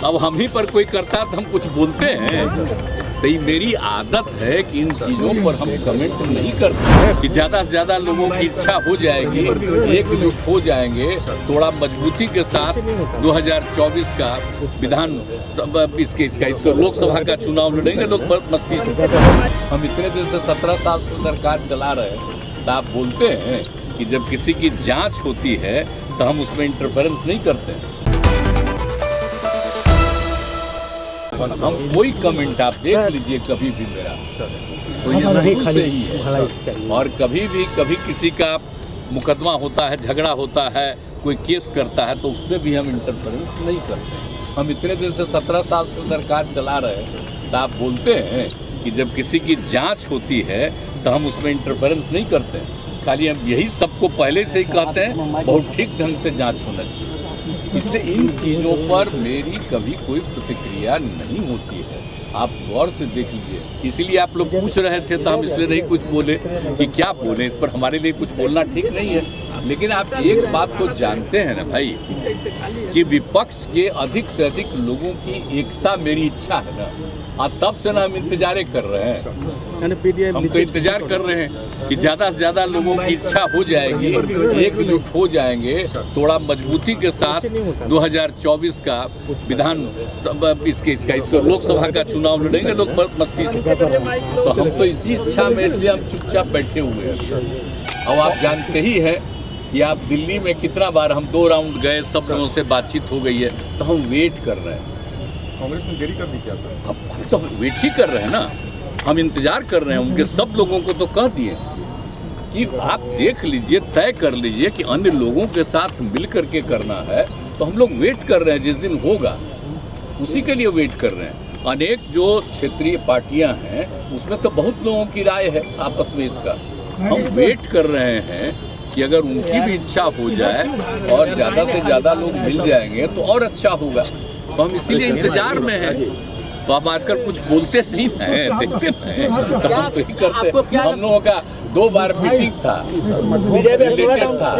अब हम ही पर कोई करता है तो हम कुछ बोलते हैं। तो ये मेरी आदत है कि इन चीज़ों पर हम कमेंट नहीं करते कि ज़्यादा से ज़्यादा लोगों की इच्छा हो जाएगी, एकजुट हो जाएंगे, थोड़ा मजबूती के साथ 2024 का विधान इसका लोकसभा का चुनाव लड़ेंगे लोग मस्ती से। हम इतने दिन से 17 साल से सरकार चला रहे हैं, तो आप बोलते हैं कि जब किसी की जांच होती है तो हम उसमें इंटरफेरेंस नहीं करते हैं। हम कोई कमेंट आप देख लीजिए कभी भी मेरा तो ये शुरू से ही है। और कभी किसी का मुकदमा होता है, झगड़ा होता है, कोई केस करता है तो उसमें भी हम इंटरफेरेंस नहीं करते। हम इतने दिन से 17 साल से सरकार चला रहे हैं, तो आप बोलते हैं कि जब किसी की जांच होती है तो हम उसमें इंटरफेरेंस नहीं करते हैं। खाली हम यही सबको पहले से ही कहते हैं बहुत ठीक ढंग से जांच होना चाहिए। इसलिए इन चीज़ों पर मेरी कभी कोई प्रतिक्रिया नहीं होती है। आप गौर से देख लीजिए। इसीलिए आप लोग पूछ रहे थे तो हम इसलिए नहीं कुछ बोले कि क्या बोले, इस पर हमारे लिए कुछ बोलना ठीक नहीं है। लेकिन आप एक बात तो जानते हैं ना भाई कि विपक्ष के अधिक से अधिक लोगों की एकता मेरी इच्छा है ना, और तब से ना हम इंतजार कर रहे हैं। हम तो इंतजार कर रहे हैं कि ज़्यादा से ज़्यादा लोगों की इच्छा हो जाएगी, एकजुट हो जाएंगे, थोड़ा मजबूती के साथ 2024 का विधान इसका लोकसभा का चुनाव लड़ेंगे लोग मस्ती से। तो हम तो इसी इच्छा में, इसलिए हम चुपचाप बैठे हुए हैं। और आप जानते ही हैं कि आप दिल्ली में कितना बार हम 2 राउंड गए, सब लोगों से बातचीत हो गई है, तो हम वेट कर रहे हैं। कांग्रेस ने देरी कर दी क्या सर? अब तो वेट ही कर रहे हैं ना, हम इंतजार कर रहे हैं। उनके सब लोगों को तो कह दिए कि आप देख लीजिए, तय कर लीजिए कि अन्य लोगों के साथ मिल करके करना है। तो हम लोग वेट कर रहे हैं, जिस दिन होगा उसी के लिए वेट कर रहे हैं। अनेक जो क्षेत्रीय पार्टियां हैं उसमें तो बहुत लोगों की राय है आपस में इसका। हम वेट कर रहे हैं कि अगर उनकी भी इच्छा हो जाए और ज़्यादा से ज़्यादा लोग मिल जाएंगे तो और अच्छा होगा। तो हम इसीलिए इंतजार में हैं। तो आप आजकल कुछ बोलते नहीं हैं, देखते हैं, तो हम तो ही करते। हम लोगों का 2 बार मीटिंग था, रिलेटेड था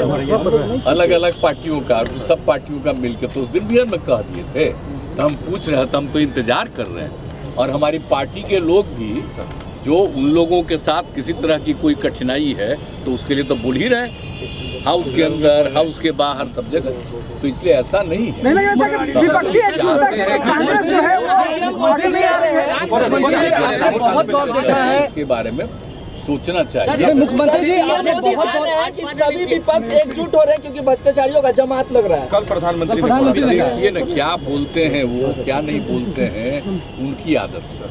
अलग अलग पार्टियों का, सब पार्टियों का मिलकर, तो उस दिन भी हम कह दिए थे। तो हम पूछ रहे थे, हम तो इंतजार कर रहे हैं। और हमारी पार्टी के लोग भी जो उन लोगों के साथ किसी तरह की कोई कठिनाई है तो उसके लिए तो बोल ही रहे, हाउस के अंदर, हाउस के बाहर, सब जगह। तो इसलिए ऐसा नहीं है। इसके बारे में सोचना चाहिए। मुख्यमंत्री जी, आपने बहुत सभी विपक्ष एकजुट हो रहे हैं क्योंकि भ्रष्टाचारियों का जमात लग रहा है। कल प्रधानमंत्री देखिए ना क्या बोलते हैं वो, क्या नहीं बोलते हैं, उनकी आदत सर।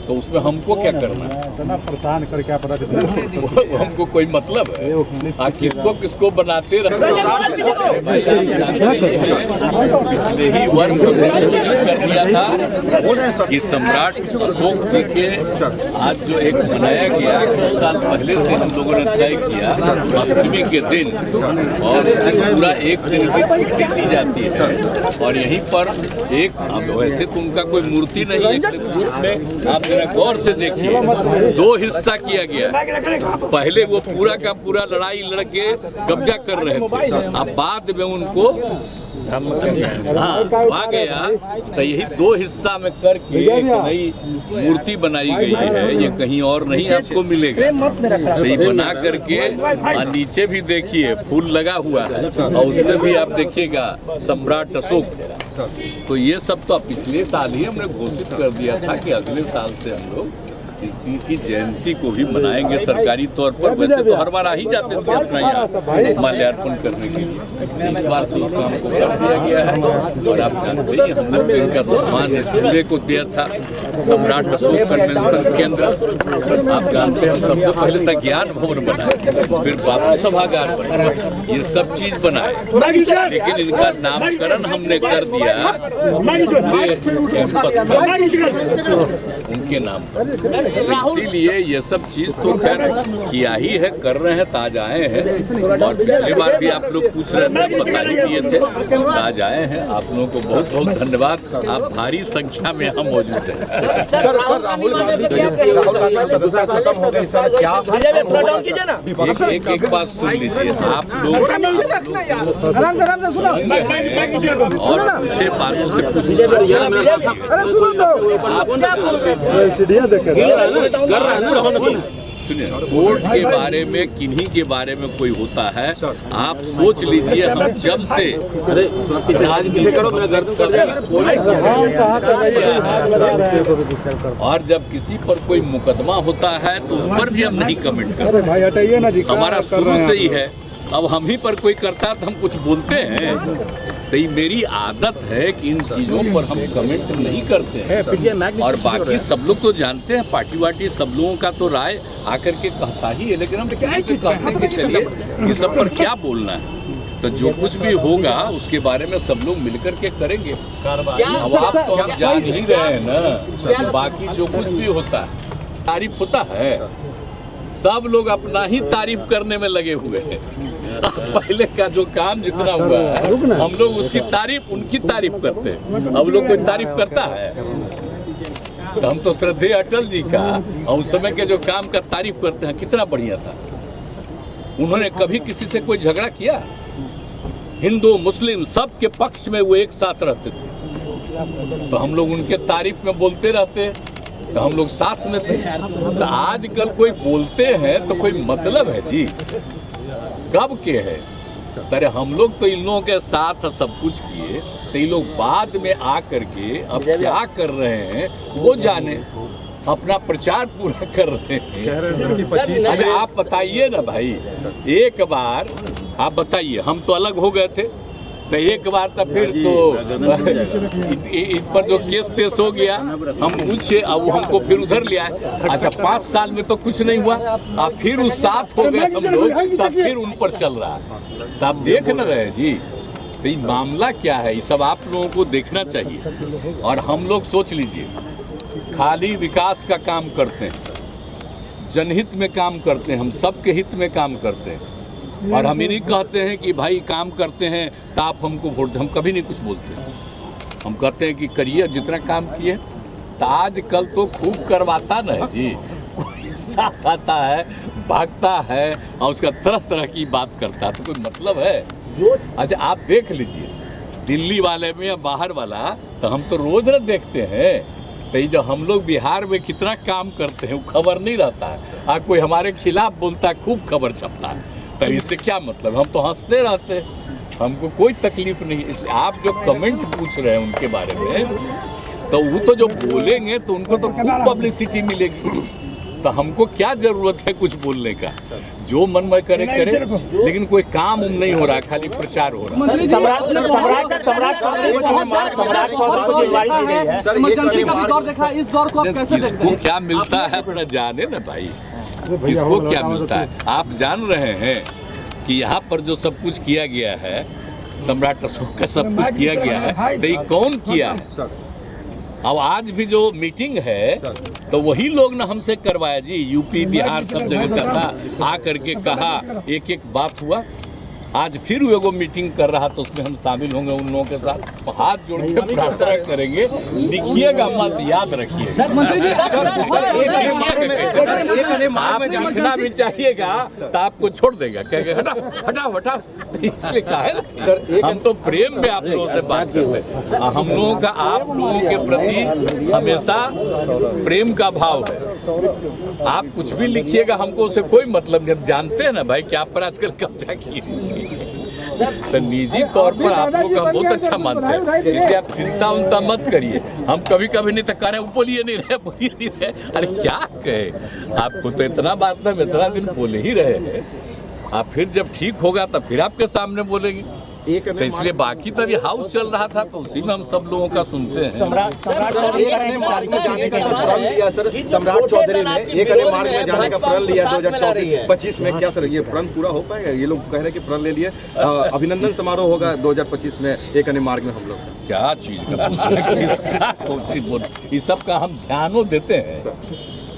तो उसमें हमको क्या करना है? परेशान कर क्या पता हमको कोई मतलब है? किसको किसको बनाते रहते। पिछले ही वर्ष कर दिया था कि सम्राट अशोक जी के आज जो एक मनाया गया, कुछ साल पहले से हम लोगों ने तय किया अष्टमी के दिन, और पूरा एक दिन की छुट्टी दी जाती है। और यहीं पर एक, अब वैसे तो उनका कोई मूर्ति नहीं है, आप गौर से देखिए 2 हिस्सा किया गया। पहले वो पूरा का पूरा लड़ाई लड़के कब्जा कर रहे थे, अब बाद में उनको आ गया। तो यही 2 हिस्सा में करके एक नई मूर्ति बनाई गई है। ये कहीं और नहीं आपको मिलेगा। तो ये बना करके, और नीचे भी देखिए फूल लगा हुआ है, और उसमें भी आप देखिएगा सम्राट अशोक। तो ये सब तो पिछले साल ही हमने घोषित कर दिया था कि अगले साल से हम लोग इसकी जयंती को भी मनाएंगे सरकारी तौर पर। वैसे तो हर बार आ ही जाते थे अपना यहाँ माल्यार्पण करने के लिए, इस बार से उसका हमको कर दिया गया है। और आप जानते ही हमने फिर इनका सम्मान इस जिले को दिया था, सम्राट अशोक कन्वेंशन केंद्र। आप जानते हैं हम सबसे पहले तक ज्ञान भवन बनाए, फिर बापू सभागार बनाए, ये सब चीज बनाए। लेकिन इनका नामकरण हमने कर दिया कैंपस उनके नाम पर। इसीलिए ये सब चीज तो खैर किया ही है, कर रहे हैं, ताज आए हैं। और पिछली बार भी आप लोग पूछ रहे थे, बता ही दिए थे, ताज आए हैं। आप लोगों को बहुत बहुत धन्यवाद, आप भारी संख्या में यहाँ मौजूद हैं। सर राहुल गांधी सदस्यता खत्म हो गई सर, क्या एक बात सुन लीजिए, आप लोग और पूछे बातों से सुनिए, वोट के बारे में, किन्हीं के बारे में कोई होता है, आप सोच लीजिए, हम जब से और जब किसी पर कोई मुकदमा होता है तो उस पर भी हम नहीं कमेंट करते, हमारा शुरू से ही है। अब हम ही पर कोई करता है तो हम कुछ बोलते हैं, तो ये मेरी आदत है कि इन चीज़ों पर हम कमेंट नहीं करते हैं। और बाकी सब लोग तो जानते हैं, पार्टी वार्टी सब लोगों का तो राय आकर के कहता ही है, लेकिन हम कहते हैं कि चलिए ये सब पर क्या बोलना है, तो जो कुछ भी होगा उसके बारे में सब लोग मिलकर के करेंगे। अब आप तो हम जान ही रहे हैं ना, तो बाकी जो कुछ भी होता है तारीफ होता है, सब लोग अपना ही तारीफ करने में लगे हुए हैं। पहले का जो काम जितना हुआ है, हम लोग उसकी तारीफ, उनकी तारीफ करते हैं। अब लोग कोई तारीफ करता है, तो हम तो श्रद्धेय अटल जी का और उस समय के जो काम का तारीफ करते हैं, कितना बढ़िया था। उन्होंने कभी किसी से कोई झगड़ा किया? हिंदू मुस्लिम सब के पक्ष में वो एक साथ रहते थे, तो हम लोग उनके तारीफ में बोलते रहते, तो हम लोग साथ में थे। तो आजकल कोई बोलते हैं तो कोई मतलब है जी, कब के है? तरह हम लोग तो इन लोगों के साथ सब कुछ किए, तो ये लोग बाद में आकर के अब क्या कर रहे हैं वो जाने, अपना प्रचार पूरा कर रहे हैं। अच्छा आप बताइए ना भाई, एक बार आप बताइए, हम तो अलग हो गए थे, तो एक बार तो फिर तो इन पर जो केस तेस हो गया, हम पूछे, अब वो हमको फिर उधर ले आए। अच्छा 5 साल में तो कुछ नहीं हुआ, अब फिर उस साथ हो गए हम लोग, तब फिर उन पर चल रहा है। तो आप देख न रहे जी, तो ये मामला क्या है, ये सब आप लोगों को देखना चाहिए। और हम लोग सोच लीजिए, खाली विकास का काम करते हैं, जनहित में काम करते हैं, हम सबके हित में काम करते हैं। और हम ये नहीं कहते हैं कि भाई काम करते हैं तो आप हमको वोट, हम कभी नहीं कुछ बोलते। हम कहते हैं कि करिए जितना काम किए। तो आजकल तो खूब करवाता ना जी, कोई साथ आता है, भागता है और उसका तरह तरह की बात करता है, तो कोई मतलब है? अच्छा आप देख लीजिए, दिल्ली वाले में या बाहर वाला, तो हम तो रोज न देखते हैं। तो ये जो हम लोग बिहार में कितना काम करते हैं वो खबर नहीं रहता है, कोई हमारे खिलाफ बोलता है, खूब खबर छपता है। तो इससे क्या मतलब? हम तो हंसते रहते हैं, हमको कोई तकलीफ नहीं। इसलिए आप जो कमेंट पूछ रहे हैं उनके बारे में, तो वो तो जो बोलेंगे तो उनको तो खूब पब्लिसिटी मिलेगी, तो हमको क्या जरूरत है कुछ बोलने का? जो मन में करे करे, लेकिन कोई काम नहीं हो रहा, खाली प्रचार हो रहा है। इसको क्या मिलता है अपना जाने ना भाई, इसको क्या मिलता है? आप जान रहे हैं कि यहाँ पर जो सब कुछ किया गया है, सम्राट अशोक का सब कुछ किया गया है, तो ये कौन किया? अब आज भी जो मीटिंग है तो वही लोग ना हमसे करवाया जी, यूपी बिहार सब जगह का था, आकर के कहा, एक एक बात हुआ। आज फिर वो मीटिंग कर रहा, तो उसमें हम शामिल होंगे उन लोगों के साथ, तो हाथ जोड़ के प्रार्थना करेंगे। लिखिएगा मत, याद रखिएगा। आप लिखना भी चाहिएगा तो आपको छोड़ देगा, कहेगा हटाओ हटाओ। इसलिए कहा है हम तो प्रेम में आप लोगों से बात करते हैं, हम लोगों का आप लोगों के प्रति हमेशा प्रेम का भाव है। आप कुछ भी लिखिएगा, हमको उससे कोई मतलब नहीं। जानते हैं ना भाई कि आप पर आजकल कब्जा किए, तो निजी तौर पर आप लोग का बहुत अच्छा मानते हैं, इसलिए आप चिंता उनता मत करिए। हम कभी कभी नहीं तो कह रहे बोलिए नहीं रहे। अरे क्या कहे, आपको तो इतना बात था, इतना दिन बोले ही रहे हैं। आप फिर जब ठीक होगा तो फिर आपके सामने बोलेंगे। तो इसलिए बाकी तभी हाउस चल रहा था, तो उसी में हम सब लोगों का सुनते हैं। सम्राट चौधरी ने 1 मार्च में जाने का प्रण लिया सर, सम्राट चौधरी ने 1 मार्च में जाने का प्रण लिया 2025 में। क्या सर ये प्रण पूरा हो पाएगा? ये लोग कह रहे हैं कि प्रण ले लिए, अभिनंदन समारोह होगा 2025 में 1 मार्च में। हम लोग क्या चीज का, ये सब का हम ध्यान देते हैं।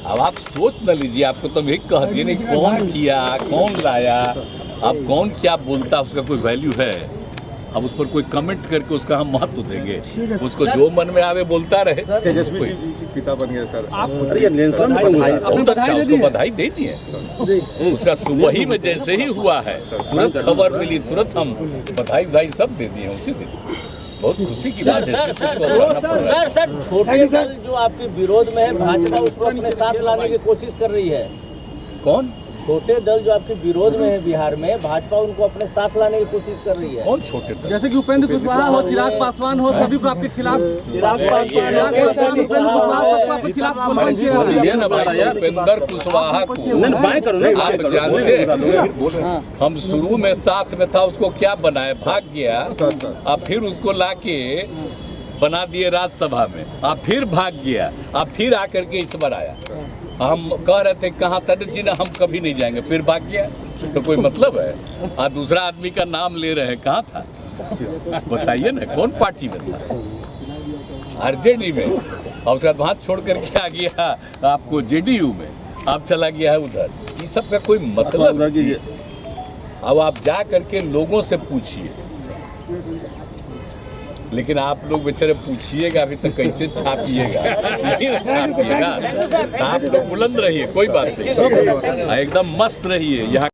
अब आप सोच न लीजिए, आपको तो मैं कह दिए नहीं कौन किया, कौन लाया, अब कौन क्या बोलता उसका कोई वैल्यू है? अब उस पर कोई कमेंट करके उसका हम महत्व देंगे? उसको जो मन में आवे बोलता रहे। तेजस्वी जी पिता बन गए सर। बहुत अच्छा, उसको बधाई दे दिए। उसका वही में जैसे ही हुआ है तुरंत खबर मिली, तुरंत हम बधाई सब दे दिए उसी दिन। बहुत खुशी की बात है। सर छोटे दल जो आपके विरोध में है भाजपा उसको अपने साथ लाने की कोशिश कर रही है। कौन छोटे दल जो आपके विरोध में है बिहार में, भाजपा उनको अपने साथ लाने की कोशिश कर रही है। कौन छोटे दल? जैसे कि उपेंद्र कुशवाहा हो, चिराग पासवान हो, सभी को आपके खिलाफ चिराग पासवान, उपेंद्र कुशवाहा सबको आपके खिलाफ बोलबम किया है। बोलिए ना भाई, उपेंद्र कुशवाहा को आप जानते हैं, हम शुरू में साथ में था, उसको क्या बनाए, भाग गया, अब फिर उसको लाके बना दिए राज्यसभा में, अब फिर भाग गया, अब फिर आकर के इस बार आया। हम कह रहे थे कहाँ तक जी ना, हम कभी नहीं जाएंगे, फिर भाग गया, तो कोई मतलब है? आज दूसरा आदमी का नाम ले रहे हैं, कहाँ था बताइए ना, कौन पार्टी में था? आरजेडी में, और उसके बाद वहाँ छोड़ करके आ गया आपको जेडीयू में, अब चला गया है उधर। ये सब का कोई मतलब नहीं। अब आप जा करके लोगों से पूछिए, लेकिन आप लोग बेचारे पूछिएगा अभी तक कैसे छापिएगा, नहीं ना छापिएगा। आप लोग बुलंद रहिए, कोई बात नहीं, एकदम मस्त रहिए। यहाँ